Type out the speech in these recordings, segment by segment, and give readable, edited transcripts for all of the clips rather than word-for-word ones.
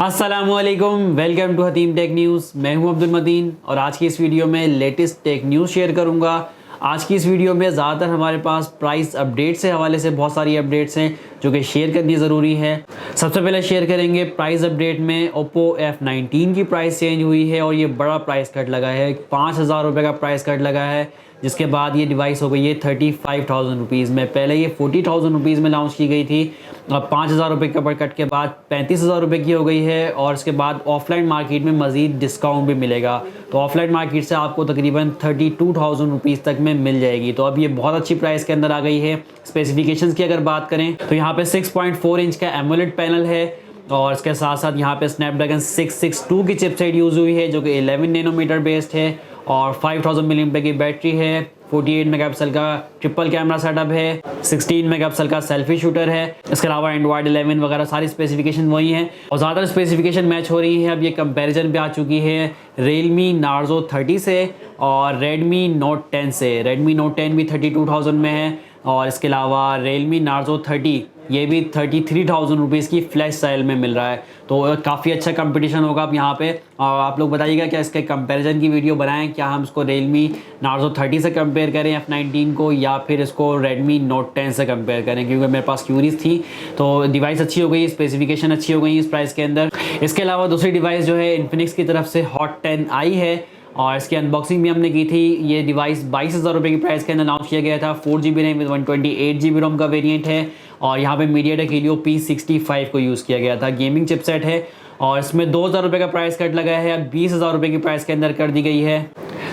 अस्सलामुअलैकुम, welcome to Hatim tech news. मैं हूं अब्दुल मतीन और आज की इस वीडियो में लेटेस्ट टेक न्यूज़ शेयर करूंगा। आज की इस वीडियो में ज़्यादातर हमारे पास प्राइस अपडेट से हवाले से बहुत सारी अपडेट्स हैं जो कि शेयर करनी ज़रूरी है। सबसे पहले शेयर करेंगे प्राइस अपडेट में Oppo F19 की प्राइस चेंज हुई है और ये बड़ा प्राइस कट लगा है। 5,000 रुपये का प्राइस कट लगा है, जिसके बाद ये डिवाइस हो गई है 35,000 रुपीज़ में। पहले ये 40,000 रुपीज़ में लॉन्च की गई थी, अब 5,000 रुपये के कट के बाद 35,000 रुपये की हो गई है और इसके बाद ऑफलाइन मार्केट में मज़ीद डिस्काउंट भी मिलेगा। तो ऑफलाइन मार्केट से आपको तकरीबन 32,000 रुपीज़ तक में मिल जाएगी। तो अब ये बहुत अच्छी प्राइस के अंदर आ गई है। स्पेसिफिकेशंस की अगर बात करें तो यहाँ पे 6.4 इंच का एमोलेड पैनल है और इसके साथ साथ यहाँ पे स्नैपड्रैगन 662 की चिपसेट यूज़ हुई है जो कि 11 नैनोमीटर बेस्ड है और 5000 मिलीएम्पियर की बैटरी है। 48 मेगापिक्सल का ट्रिपल कैमरा सेटअप है, 16 मेगापिक्सल का सेल्फी शूटर है। इसके अलावा एंड्रॉयड 11 वगैरह सारी स्पेसिफिकेशन वही हैं और ज़्यादातर स्पेसिफिकेशन मैच हो रही है। अब ये कंपैरिजन पे आ चुकी है Realme Narzo 30 से और Redmi Note 10 से। Redmi Note 10 भी 32,000 में है और इसके अलावा Realme Narzo 30 ये भी 33,000 रुपीज़ की फ्लैश सेल में मिल रहा है। तो काफ़ी अच्छा कंपटीशन होगा अब यहाँ पे। और आप लोग बताइएगा क्या इसके कंपैरिजन की वीडियो बनाएं, क्या हम इसको Realme Narzo 30 से कंपेयर करें F19 को या फिर इसको Redmi Note 10 से कंपेयर करें, क्योंकि मेरे पास क्यूरीज थी। तो डिवाइस अच्छी हो गई, स्पेसिफिकेशन अच्छी हो गई इस प्राइस के अंदर। इसके अलावा दूसरी डिवाइस जो है Infinix की तरफ से Hot 10 आई है और इसकी अनबॉक्सिंग भी हमने की थी। ये डिवाइस 22,000 रुपये की प्राइस के अंदर लॉन्च किया गया था। 4GB रैम विद 128GB रोम का वेरिएंट है और यहाँ पे MediaTek Helio P65 को यूज़ किया गया था। गेमिंग चिपसेट है और इसमें 2,000 रुपये का प्राइस कट लगा है, अब 20,000 रुपये की प्राइस के अंदर कर दी गई है।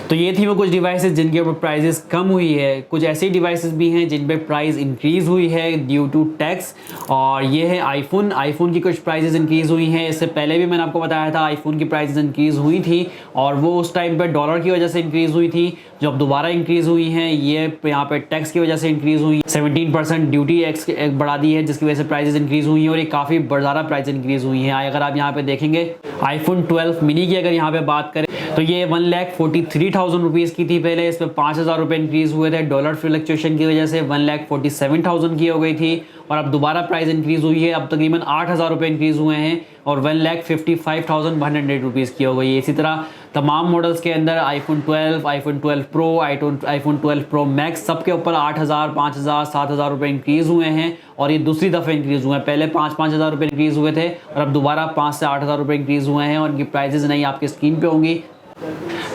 तो ये थी वो कुछ डिवाइसेस जिनके ऊपर प्राइजेस कम हुई है। कुछ ऐसी डिवाइसेस भी हैं जिन पे प्राइस इंक्रीज़ हुई है ड्यू टू टैक्स, और ये है आईफोन की कुछ प्राइजेस इंक्रीज़ हुई हैं। इससे पहले भी मैंने आपको बताया था आईफोन की प्राइजेस इंक्रीज़ हुई थी और वो उस टाइम पे डॉलर की वजह से इंक्रीज़ हुई थी। जो अब दोबारा इंक्रीज़ हुई हैं ये यहाँ पे टैक्स की वजह से इंक्रीज़ हुई। 17% ड्यूटी एक्स बढ़ा दी है जिसकी वजह से प्राइजेस इंक्रीज़ हुई हैं और ये काफ़ी ज़्यादा प्राइस इंक्रीज़ हुई हैं। अगर आप यहाँ पे देखेंगे आईफोन 12 मिनी की अगर यहाँ पे बात करें तो ये 1,43,000 रुपीज़ की थी पहले, इसमें 5,000 रुपये इंक्रीज़ हुए थे। डॉलर फ्लक्चुएशन की वजह से 1,47,000 की हो गई थी और अब दोबारा प्राइस इंक्रीज़ हुई है। अब तकरीबन 8,000 रुपये इंक्रीज़ हुए हैं और 1,55,100 रुपीज़ की हो गई है। इसी तरह तमाम मॉडल्स के अंदर iPhone 12, iPhone 12 pro, iPhone 12 pro max सबके ऊपर 8,000, 5,000, 7,000 रुपये इंक्रीज़ हुए हैं और ये दूसरी दफ़े इंक्रीज़ हुए हैं। पहले 5,000 रुपये इंक्रीज़ हुए थे और अब दोबारा 5 से 8,000 रुपये इंक्रीज़ हुए हैं और इनकी प्राइजेज़ नहीं आपकी स्क्रीन पे होंगी।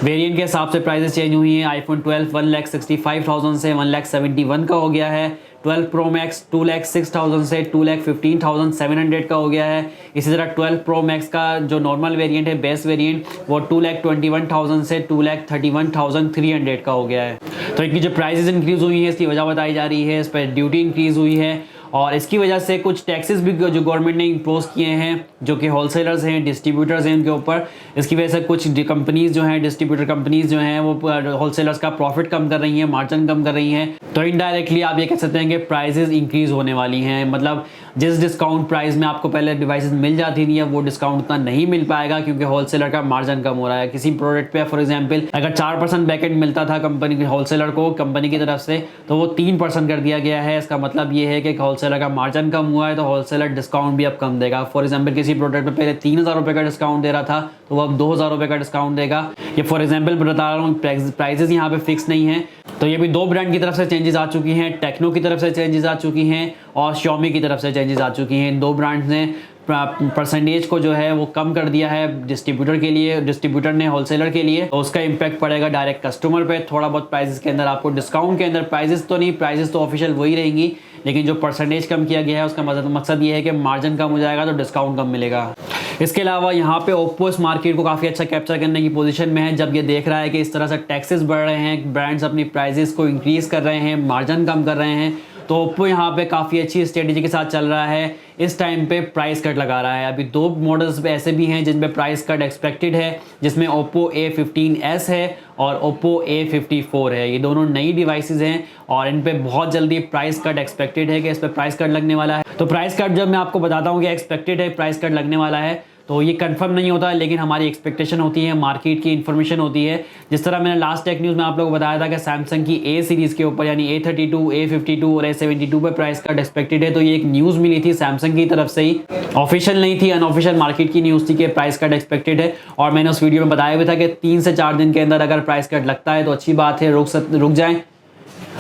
वेरिएंट के हिसाब से प्राइसेस चेंज हुई हैं। आईफोन 12 1,65,000 से 1,71,000 का हो गया है। 12 प्रो मैक्स 2,06,000 से 2,15,700 का हो गया है। इसी तरह 12 प्रो मैक्स का जो नॉर्मल वेरिएंट है, बेस वेरिएंट, वो 2,21,000 से 2,31,300 का हो गया है। तो इनकी जो प्राइसेस इंक्रीज़ हुई हैं इसकी वजह बताई जा रही है। इस पर ड्यूटी इंक्रीज़ हुई है और इसकी वजह से कुछ टैक्सेस भी जो गवर्नमेंट ने इम्पोज किए हैं जो कि होलसेलर्स हैं, डिस्ट्रीब्यूटर्स हैं, उनके ऊपर। इसकी वजह से कुछ कंपनीज़ जो हैं, डिस्ट्रीब्यूटर कंपनीज़ जो हैं, वो होलसेलर्स का प्रॉफिट कम कर रही हैं, मार्जिन कम कर रही हैं। तो इनडायरेक्टली आप ये कह सकते हैं कि प्राइसेस इंक्रीज़ होने वाली हैं। मतलब जिस डिस्काउंट प्राइस में आपको पहले डिवाइसेस मिल जाती थी अब वो डिस्काउंट उतना नहीं मिल पाएगा क्योंकि होलसेलर का मार्जिन कम हो रहा है। किसी प्रोडक्ट पे फॉर एग्जांपल अगर 4% बैकेंड मिलता था कंपनी के होलसेलर को कंपनी की तरफ से, तो वो 3% कर दिया गया है। इसका मतलब ये है कि होलसेलर का मार्जिन कम हुआ है तो होलसेलर डिस्काउंट भी अब कम देगा। फॉर एग्जाम्पल किसी प्रोडक्ट पर पहले 3,000 रुपये का डिस्काउंट दे रहा था तो वो अब 2,000 रुपये का डिस्काउंट देगा। ये फॉर एग्जाम्पल बता रहा हूँ, प्राइजेस यहाँ पे फिक्स नहीं है। तो ये भी दो ब्रांड की तरफ से चेंजेस आ चुकी हैं, टेक्नो की तरफ से चेंजेस आ चुकी हैं और Xiaomi की तरफ से चेंजेस आ चुकी हैं। दो ब्रांड्स ने परसेंटेज को जो है वो कम कर दिया है डिस्ट्रीब्यूटर के लिए, डिस्ट्रीब्यूटर ने होलसेलर के लिए। तो उसका इम्पैक्ट पड़ेगा डायरेक्ट कस्टमर पे। थोड़ा बहुत प्राइसेस के अंदर आपको डिस्काउंट के अंदर, प्राइसेस तो नहीं, प्राइसेस तो ऑफिशियल वही रहेंगी, लेकिन जो परसेंटेज कम किया गया है उसका मकसद ये है कि मार्जिन कम हो जाएगा तो डिस्काउंट कम मिलेगा। इसके अलावा यहाँ पे ओप्पो इस मार्केट को काफ़ी अच्छा कैप्चर करने की पोजीशन में है। जब ये देख रहा है कि इस तरह से टैक्सेस बढ़ रहे हैं, ब्रांड्स अपनी प्राइजेस को इंक्रीज़ कर रहे हैं, मार्जिन कम कर रहे हैं, तो ओप्पो यहाँ पे काफ़ी अच्छी स्ट्रेटेजी के साथ चल रहा है। इस टाइम पे प्राइस कट लगा रहा है। अभी दो मॉडल्स पे ऐसे भी हैं जिन पे प्राइस कट एक्सपेक्टेड है, जिसमें ओप्पो A15s है और ओप्पो A54 है। ये दोनों नई डिवाइसेस हैं और इन पे बहुत जल्दी प्राइस कट एक्सपेक्टेड है कि इस पर प्राइस कट लगने वाला है। तो प्राइस कट जब मैं आपको बताता हूँ कि एक्सपेक्टेड है, प्राइस कट लगने वाला है, तो ये कंफर्म नहीं होता, लेकिन हमारी एक्सपेक्टेशन होती है, मार्केट की इन्फॉर्मेशन होती है। जिस तरह मैंने लास्ट टेक न्यूज़ में आप लोगों को बताया था कि सैमसंग की ए सीरीज़ के ऊपर यानी A32, A52 और A72 पे प्राइस कट एक्सपेक्टेड है। तो ये एक न्यूज़ मिली थी सैमसंग की तरफ से ही, ऑफिशियल नहीं थी, अनऑफिशियल मार्केट की न्यूज़ थी कि प्राइस कट एक्सपेक्टेड है। और मैंने उस वीडियो में बताया भी था कि 3 से 4 दिन के अंदर अगर प्राइस कट लगता है तो अच्छी बात है, रुक जाएं,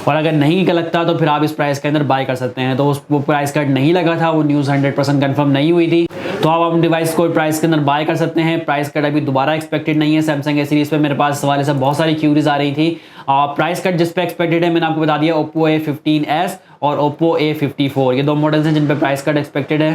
और अगर नहीं लगता तो फिर आप इस प्राइस के अंदर बाय कर सकते हैं। तो वो प्राइस कट नहीं लगा था, वो न्यूज़ 100% कंफर्म नहीं हुई थी, तो आप अपने डिवाइस को प्राइस के अंदर बाय कर सकते हैं। प्राइस कट अभी दोबारा एक्सपेक्टेड नहीं है सैमसंग ए सीरीज़ पे। मेरे पास इस हवाले से बहुत सारी क्यूरीज आ रही थी। प्राइस कट जिस पे एक्सपेक्टेड है मैंने आपको बता दिया, Oppo A15s और Oppo A54, ये 2 मॉडल्स हैं जिन पे प्राइस कट एक्सपेक्टेड है।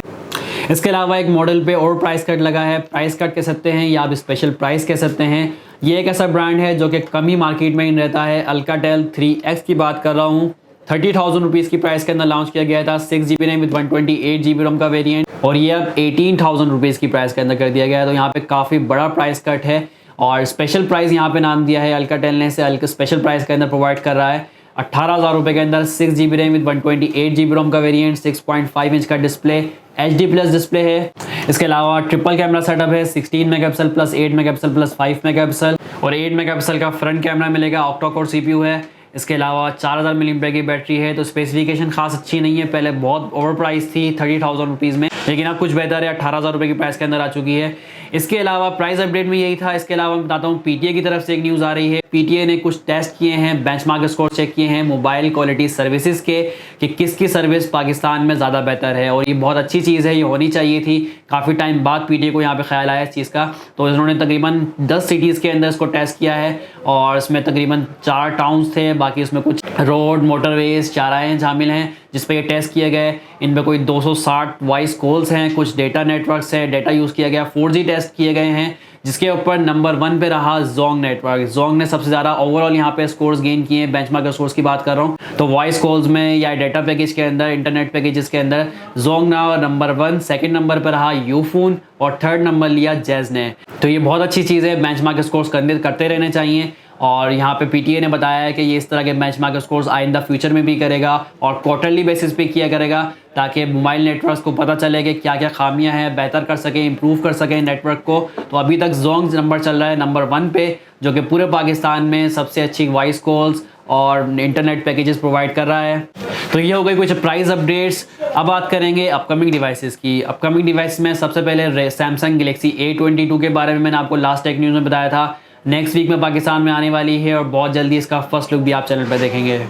इसके अलावा एक मॉडल पे और प्राइस कट लगा है। प्राइस कट कह सकते हैं या आप स्पेशल प्राइस कह सकते हैं। ये एक ऐसा ब्रांड है जो कि कम ही मार्केट में ही रहता है। Alcatel 3X की बात कर रहा हूँ, 30,000 रुपीज़ की प्राइस के अंदर लॉन्च किया गया था। 6GB रैम विद 128GB रोम का वेरिएंट, और ये अब 18,000 रुपीज़ की प्राइस के अंदर कर दिया गया है। तो यहाँ पे काफ़ी बड़ा प्राइस कट है, और स्पेशल प्राइस यहाँ पे नाम दिया है Alcatel ने, से स्पेशल प्राइस के अंदर प्रोवाइड कर रहा है 18,000 रुपये के अंदर। 6GB रैम विद 128GB रोम का वेरिएंट, 6.5 इंच का डिस्प्ले, HD+ डिस्प्ले है। इसके अलावा ट्रिपल कैमरा सेटअप है, 16 megapixel plus 8 megapixel plus 5 megapixel, और 8 मेगापिक्सल का फ्रंट कैमरा मिलेगा। ऑक्टा कोर CPU है। इसके अलावा 4000 mAh की बैटरी है। तो स्पेसिफिकेशन खास अच्छी नहीं है, पहले बहुत ओवर प्राइस थी 30,000 रुपीज़ में, लेकिन अब कुछ बेहतर है, 18,000 रुपये की प्राइस के अंदर आ चुकी है। इसके अलावा प्राइस अपडेट में यही था। इसके अलावा मैं बताता हूँ PTA की तरफ से एक न्यूज़ आ रही है। PTA ने कुछ टेस्ट किए हैं, बेंचमार्क स्कोर चेक किए हैं मोबाइल क्वालिटी सर्विसेज के, कि किसकी सर्विस पाकिस्तान में ज़्यादा बेहतर है, और ये बहुत अच्छी चीज़ है, ये होनी चाहिए थी। काफ़ी टाइम बाद PTA को यहाँ पे ख्याल आया इस चीज़ का। तो इन्होंने तकरीबन 10 सिटीज़ के अंदर इसको टेस्ट किया है, और इसमें तकरीबन 4 टाउन्स थे, बाकी उसमें कुछ रोड, मोटरवेज, चौराहे शामिल हैं जिस पे ये टेस्ट किए गए। इनमें कोई 260 वॉइस कॉल्स हैं, कुछ डेटा नेटवर्क्स है, डेटा यूज़ किया गया, 4G टेस्ट किए गए हैं, जिसके ऊपर नंबर 1 पे रहा जोंग नेटवर्क। जोंग ने सबसे ज़्यादा ओवरऑल यहाँ पे स्कोर्स गेन किए हैं, बेंचमार्क स्कोर्स की बात कर रहा हूँ। तो वॉइस कॉल्स में या डेटा पैकेज के अंदर, इंटरनेट पैकेजेस के अंदर जोंग ना नंबर 1, सेकंड नंबर पर रहा यूफोन, और थर्ड नंबर लिया जैज ने। तो ये बहुत अच्छी चीज़ है, बेंचमार्क स्कोर्स करते रहने चाहिए। और यहाँ पे PTA ने बताया है कि ये इस तरह के बेंचमार्क स्कोर्स आइंदा फ्यूचर में भी करेगा, और क्वार्टरली बेसिस पे किया करेगा, ताकि मोबाइल नेटवर्क्स को पता चले कि क्या क्या खामियां हैं, बेहतर कर सकें, इंप्रूव कर सकें नेटवर्क को। तो अभी तक जोंग नंबर चल रहा है नंबर 1 पे, जो कि पूरे पाकिस्तान में सबसे अच्छी वॉइस कॉल्स और इंटरनेट पैकेजेस प्रोवाइड कर रहा है। तो ये हो गई कुछ प्राइस अपडेट्स। अब बात करेंगे अपकमिंग डिवाइसेस की। अपकमिंग डिवाइस में सबसे पहले सैमसंग गैलेक्सी A22 के बारे में मैंने आपको लास्ट टेक न्यूज़ में बताया था, नेक्स्ट वीक में पाकिस्तान में आने वाली है, और बहुत जल्दी इसका फर्स्ट लुक भी आप चैनल पर देखेंगे।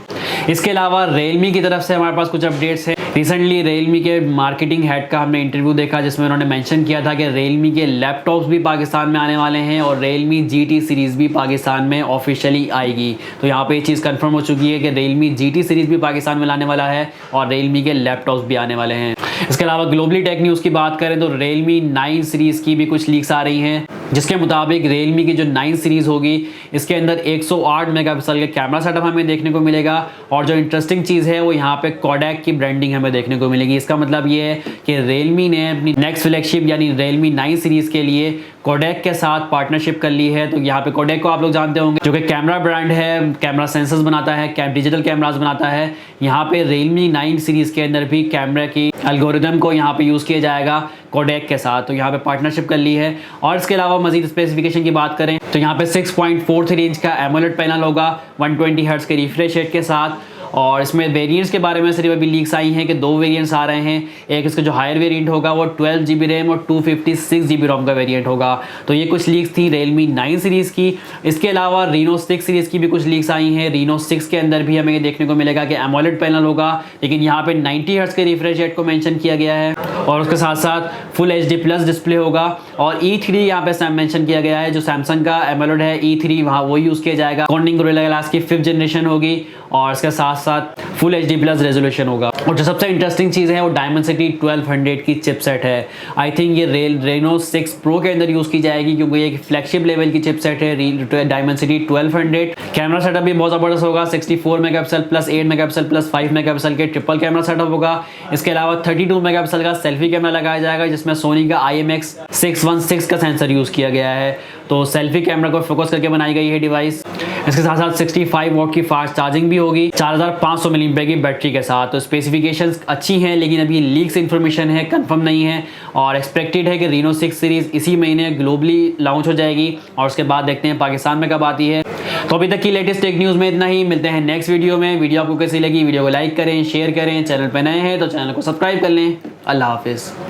इसके अलावा रियलमी की तरफ से हमारे पास कुछ अपडेट्स हैं। रिसेंटली रियलमी के मार्केटिंग हेड का हमने इंटरव्यू देखा, जिसमें उन्होंने मेंशन किया था कि रियलमी के लैपटॉप्स भी पाकिस्तान में आने वाले हैं, और रियलमी GT सीरीज़ भी पाकिस्तान में ऑफिशियली आएगी। तो यहाँ पे ये चीज़ कंफर्म हो चुकी है कि रियलमी GT सीरीज़ भी पाकिस्तान में लाने वाला है, और रियलमी के लैपटॉप्स भी आने वाले हैं। इसके अलावा ग्लोबली टेक न्यूज़ की बात करें तो रियलमी 9 सीरीज़ की भी कुछ लीक्स आ रही हैं, जिसके मुताबिक रियलमी की जो 9 सीरीज़ होगी इसके अंदर 108 मेगापिक्सल का कैमरा सेटअप हमें देखने को मिलेगा, और जो इंटरेस्टिंग चीज़ है वो यहाँ पे कोडैक की ब्रांडिंग हमें देखने को मिलेगी। इसका मतलब ये है कि रियलमी ने अपनी नेक्स्ट फ्लैगशिप यानी रियलमी 9 सीरीज़ के लिए कोडैक के साथ पार्टनरशिप कर ली है। तो यहाँ पे कोडैक को आप लोग जानते होंगे, जो कि कैमरा ब्रांड है, कैमरा सेंसर्स बनाता है, डिजिटल कैमरास बनाता है। यहाँ पे रियलमी 9 सीरीज़ के अंदर भी कैमरा की एल्गोरिदम को यहाँ पे यूज़ किया जाएगा कोडैक के साथ। तो यहाँ पे पार्टनरशिप कर ली है। और इसके अलावा मजीद स्पेसिफिकेशन की बात करें तो यहाँ पे 6.43 इंच का एमोलेड पैनल होगा 120 हर्ट्ज के रिफ्रेश रेट के साथ। और इसमें वेरिएंट्स के बारे में सिर्फ अभी लीक्स आई हैं कि 2 वेरिएंट्स आ रहे हैं। एक इसका जो हायर वेरिएंट होगा वो 12GB रैम और 256GB रोम का वेरिएंट होगा। तो ये कुछ लीक्स थी रियलमी 9 सीरीज़ की। इसके अलावा रीनो 6 सीरीज़ की भी कुछ लीक्स आई हैं। रीनो 6 के अंदर भी हमें ये देखने को मिलेगा कि एमोलेड पैनल होगा, लेकिन यहाँ पे 90 हर्ट्ज के रिफ्रेश रेट को मेंशन किया गया है, और उसके साथ साथ फुल HD+ डिस्प्ले होगा। और E3 यहाँ पे मेंशन किया गया है, जो सैमसंग का एमोलेड है E3 वहाँ वो यूज़ किया जाएगा। कॉर्निंग गोरिल्ला ग्लास की 5th जनरेशन होगी, और इसके साथ साथ फुल HD+ रेजोल्यूशन होगा। और जो सबसे इंटरेस्टिंग चीज़ है वो डायमेंसिटी 1200 की चिपसेट है। आई थिंक ये रेनो 6 प्रो के अंदर यूज़ की जाएगी, क्योंकि ये फ्लैगशिप लेवल की चिपसेट है। डायमेंसिटी 1200। कैमरा सेटअप भी बहुत ज़बरदस्त होगा, 64 megapixel plus 8 megapixel plus 5 megapixel के ट्रिपल कैमरा सेटअप होगा। इसके अलावा 32 मेगापिक्सल का सेल्फी सेल्फी कैमरा लगाया जाएगा जिसमें सोनी का IMX616 का सेंसर यूज़ किया गया है। तो सेल्फी कैमरा को फोकस करके बनाई गई है डिवाइस। इसके साथ साथ 65 वॉट की फास्ट चार्जिंग भी होगी 4500 मिलीएम्पेयर की बैटरी के साथ। तो स्पेसिफिकेशंस अच्छी हैं, लेकिन अभी लीक्स इन्फॉर्मेशन है, कंफर्म नहीं है। और एक्सपेक्टेड है कि रीनो 6 सीरीज़ इसी महीने ग्लोबली लॉन्च हो जाएगी और उसके बाद देखते हैं पाकिस्तान में कब आती है। तो अभी तक की लेटेस्ट टेक न्यूज़ में इतना ही। मिलते हैं नेक्स्ट वीडियो में। वीडियो आपको कैसी लगी, वीडियो को लाइक करें, शेयर करें, चैनल पर नए हैं तो चैनल को सब्सक्राइब कर लें। अल्लाह हाफिज़।